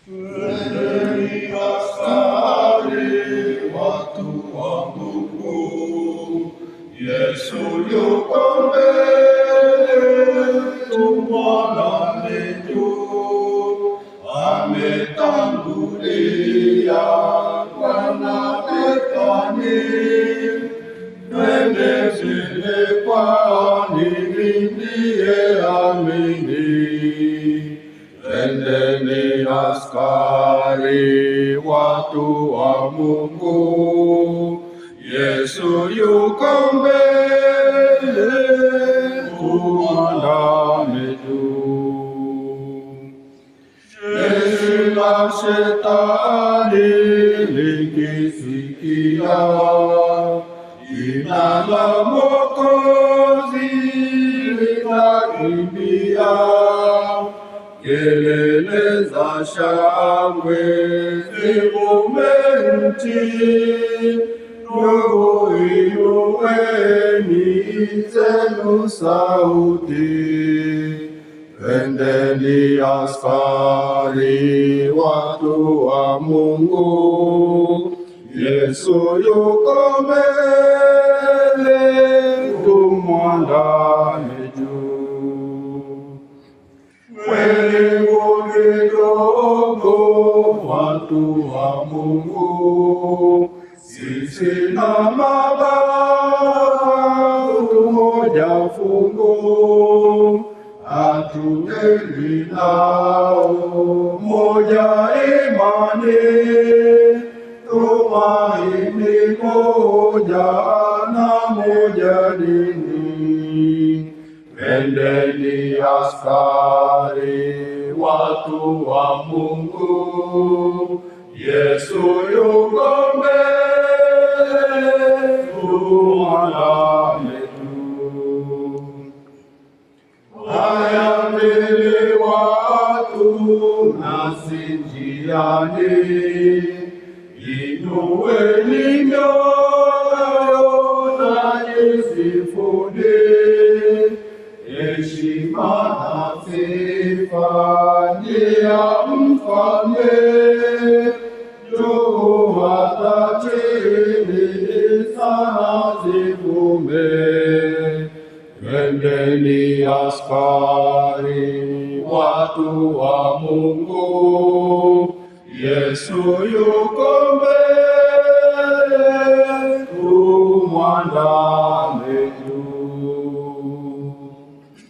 Twendeni askari, watu wa Mungu, Yesu yuko mbele, tumwandame juu, ametangulia Bwana Bethani. Twende mbele kwani ndiye amini. Twendeni askari, watu wa Mungu, Yesu yuko mbele, tumwandame juu. Jeshi la Shetani likisikia jina la Mwokozi litakimbia, kelele za shangwe zivume nchi. Ndugu, inueni zenu sauti, twendeni askari, watu wa Mungu, Yesu yuko mbele, tumwandame juu. Wingu kidogo, watu wa Mungu, sisi na mababu moja fungu, hatutengwi nao, moja imani, tumaini moja na moja dini. Twendeni askari, watu wa Mungu, Yesu yuko mbele, tumwandame juu. Haya mbele watu nasi njiani, inueni mioyo na isifuni, heshima na sifa ni ya Mfalme, juu hata chini sana zivume. Twendeni askari, watu wa Mungu, Yesu yuko mbele, tumwandame.